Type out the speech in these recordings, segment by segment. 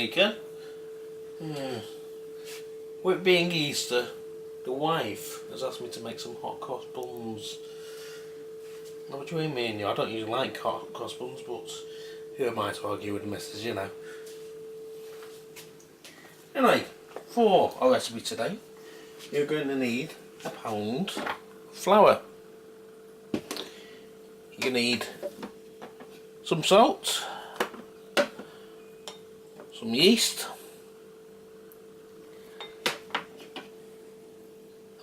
maker. With it being Easter, the wife has asked me to make some hot cross buns. Now, what do you mean? I don't usually like hot cross buns, but who am I to argue with the missus, you know? Anyway, for our recipe today, you're going to need a pound flour. You need some salt, some yeast,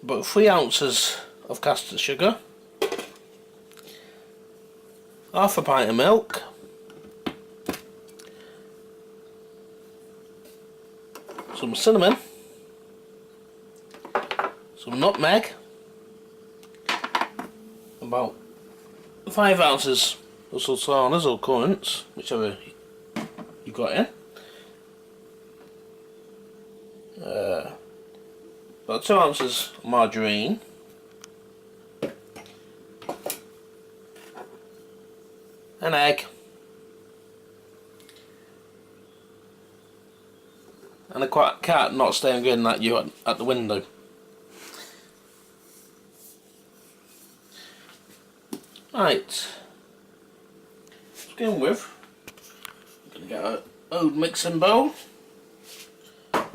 about 3 ounces of caster sugar, half a pint of milk, some cinnamon, some nutmeg, about 5 ounces of sultanas or currants, whichever you got in, about 2 ounces of margarine, an egg, and a cat not staring at you at the window. Right, to begin with, I'm going to get an old mixing bowl. I'm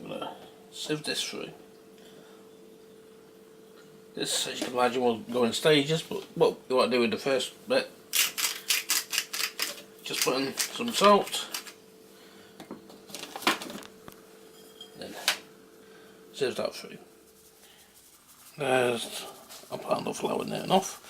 going to sieve this through. This, as you can imagine, will go in stages, but what you want to do with the first bit, just put in some salt, then sieve that through. There's a pound of flour near enough.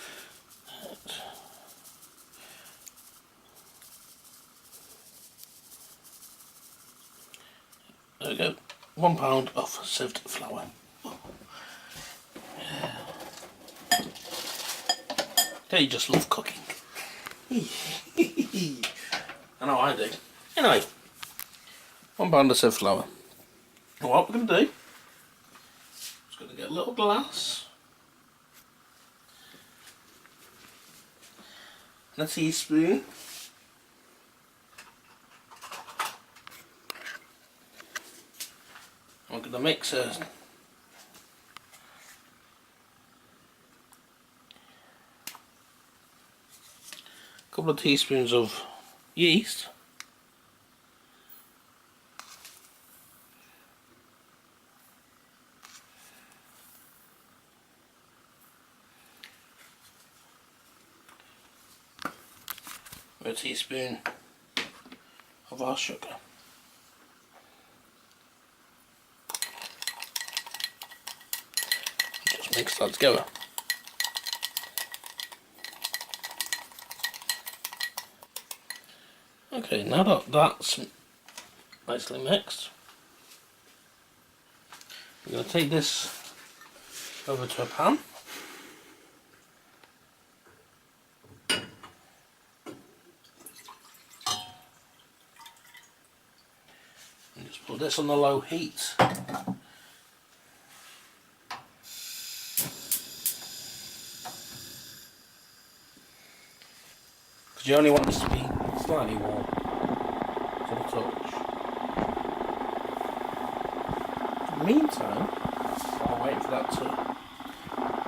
There we go, 1 pound of sieved flour. Okay, you just love cooking. I know I do. Anyway, 1 pound of sieved flour. And what we're going to do, just going to get a little glass and a teaspoon. I'm going to mix a couple of teaspoons of yeast, a teaspoon of our sugar. Just mix that together. Okay, now that that's nicely mixed, I'm going to take this over to a pan. And just put this on the low heat. Because you only want this to be slightly warm to the touch. In the meantime, I'll wait for that to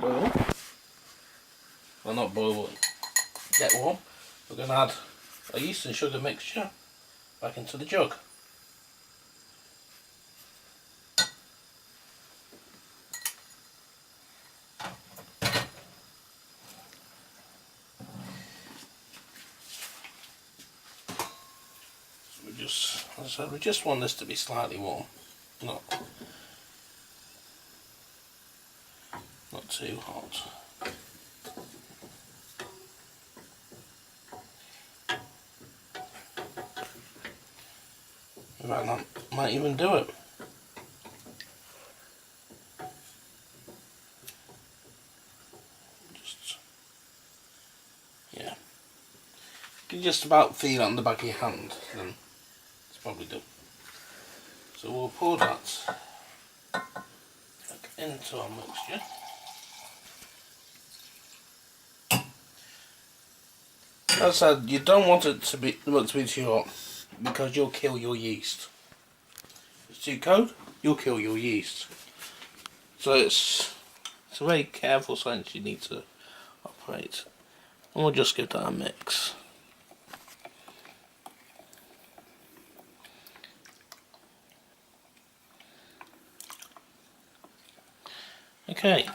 boil. Well, not boil, but get warm. We're going to add a yeast and sugar mixture back into the jug. As I said, we just want this to be slightly warm, not too hot. Right, that might even do it. Yeah. You can just about feel it on the back of your hand, then it's probably done. So we'll pour that back into our mixture. As I said, you don't want it to be too hot because you'll kill your yeast. If it's too cold, you'll kill your yeast. So it's a very careful science you need to operate. And we'll just give that a mix. Okay.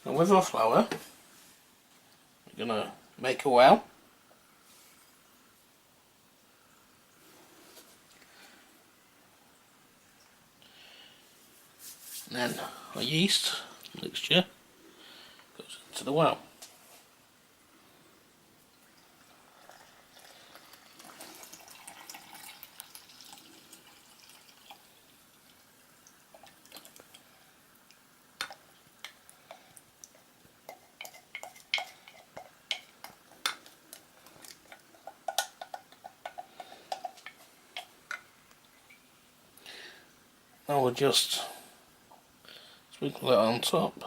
And with our flour, we're going to make a well. And then our yeast mixture goes into the well. Now we'll just sprinkle it on top.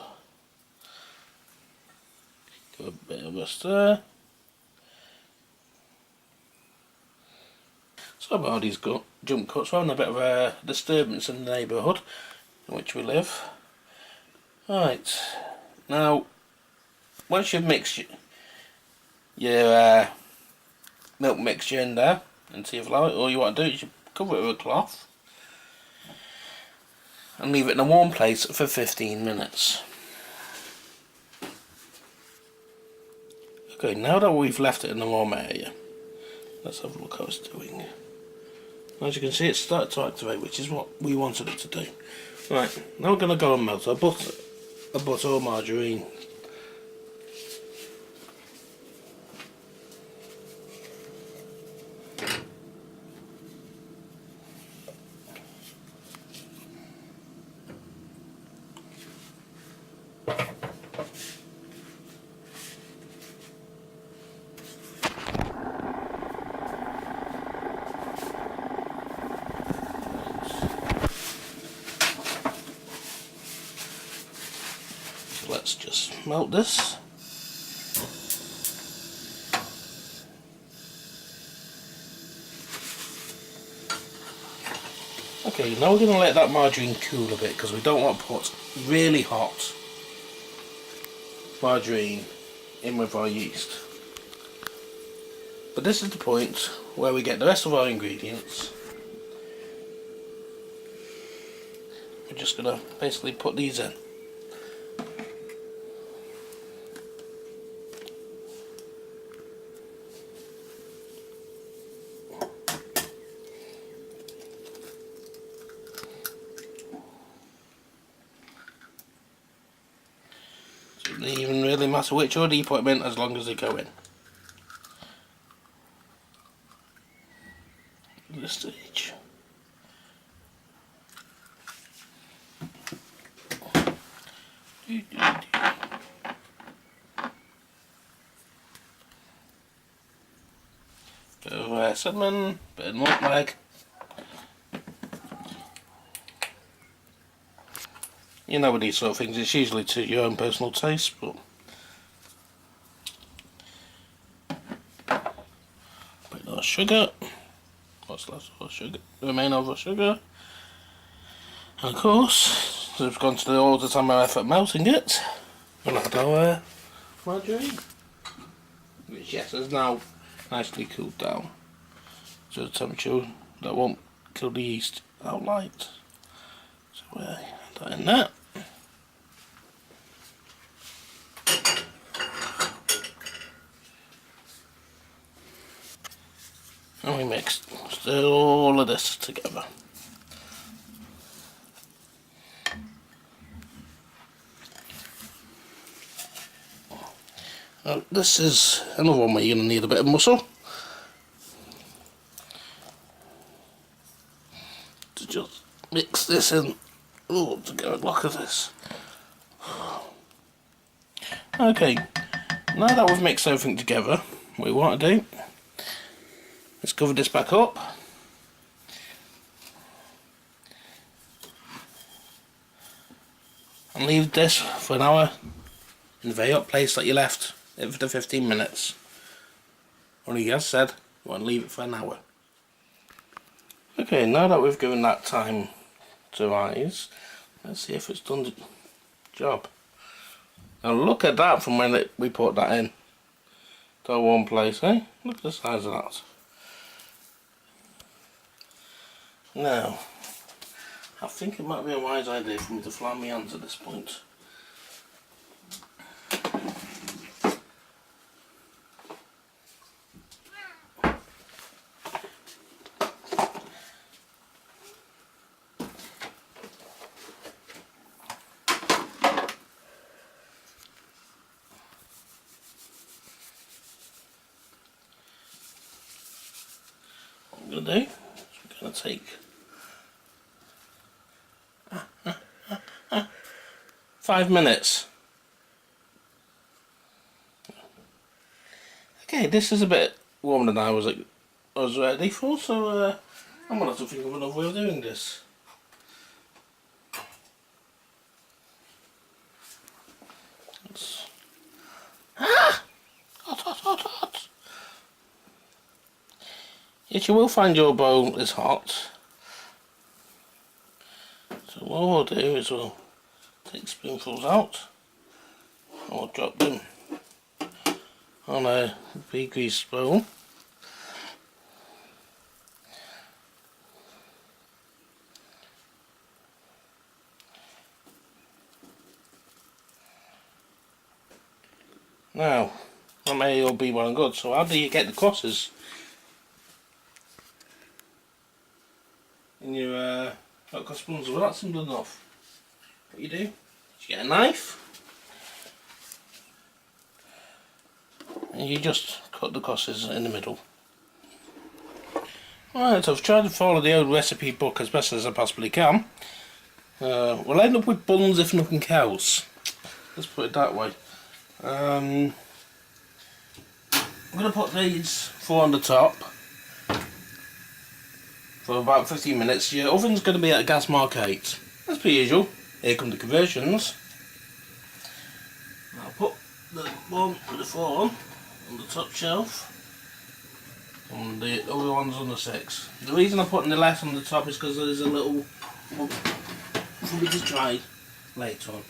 Give a bit of a stir. So about these jump cuts, we're having a bit of a disturbance in the neighbourhood in which we live. Right, now once you've mixed your milk mixture in there into your flour, all you want to do is you cover it with a cloth and leave it in a warm place for 15 minutes. Okay, now that we've left it in the warm area, let's have a look how it's doing. As you can see, it's started to activate, which is what we wanted it to do. Right, now we're going to go and melt our butter or margarine. Let's just melt this. Okay, now we're going to let that margarine cool a bit because we don't want to put really hot margarine in with our yeast. But this is the point where we get the rest of our ingredients. We're just going to basically put these in. It doesn't even really matter which order you put them in as long as they go in. At this stage. Bit of cinnamon, bit of nutmeg. You know, with these sort of things, it's usually to your own personal taste, but bit of sugar. What's left of our sugar? The remainder of our sugar. And of course, we've gone to all the time and effort melting it. We'll add our margarine, which yes, is now nicely cooled down to a temperature that won't kill the yeast outright. So we add that in there. And we stir all of this together. Now, this is another one where you're going to need a bit of muscle to just mix this in all together. Look at this. Okay, now that we've mixed everything together, what we want to do, let's cover this back up. And leave this for an hour in the very hot place that you left it for the 15 minutes. Only he has said you want to leave it for an hour. Okay, now that we've given that time to rise, let's see if it's done the job. Now look at that from when we put that in to one place, eh? Look at the size of that. Now, I think it might be a wise idea for me to fly my hands at this point. What I'm going to do is we're going to take 5 minutes. Okay, this is a bit warmer than I was ready for, so I'm going to have to think of another way of doing this. Hot, hot, hot, hot. Yes, you will find your bowl is hot. So what we'll do is we'll take spoonfuls out and we'll drop them on a big grease bowl. Now, that may all be well and good, so how do you get the crosses in your hot cross buns? Well, that's simple enough. What you do is you get a knife and you just cut the crosses in the middle. Right, so I've tried to follow the old recipe book as best as I possibly can. We'll end up with buns if nothing else. Let's put it that way. I'm going to put these 4 on the top for about 15 minutes. Your oven's going to be at a gas mark 8. As per usual. Here come the conversions. I'll put the one with the 4 on the top shelf and the other one's on the 6. The reason I'm putting the less on the top is because there's a little for me to try later on.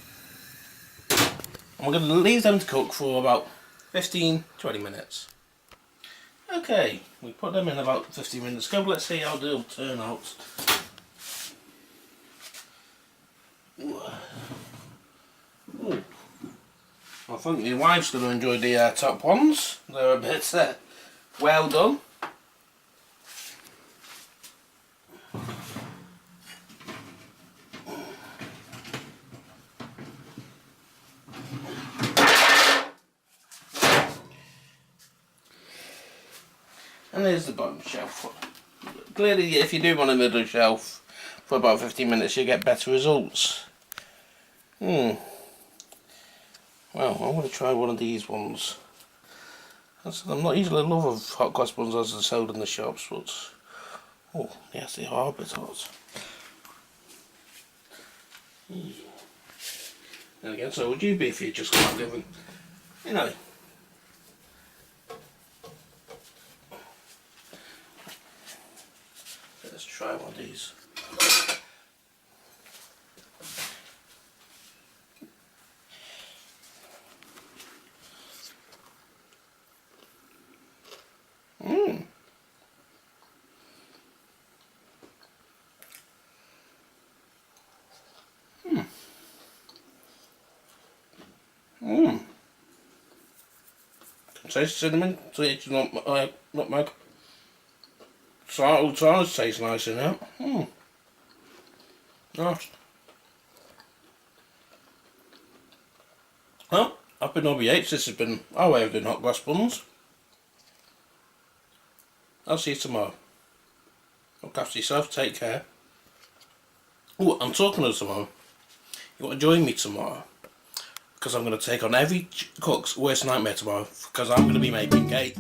And we're going to leave them to cook for about 15-20 minutes. Okay, we put them in about 15 minutes ago. Let's see how they'll turn out. Ooh. I think my wife's going to enjoy the top ones. They're a bit well done. And there's the bottom shelf. Clearly, if you do one on the middle shelf for about 15 minutes, you get better results. Well, I'm going to try one of these ones. I'm not usually a lover of hot cross buns as they're sold in the shops, but oh, yes, they are a bit hot. And again, so would you be if you just got the oven? You know. Let's try one of these. Taste cinnamon, taste nutmeg. Salad tastes nice in it. Nice. Well, I've been Robbie. This has been our way of doing hot cross buns. I'll see you tomorrow. Look after yourself, take care. Oh, I'm talking of tomorrow. You want to join me tomorrow? Because I'm going to take on every cook's worst nightmare tomorrow, because I'm going to be making cake.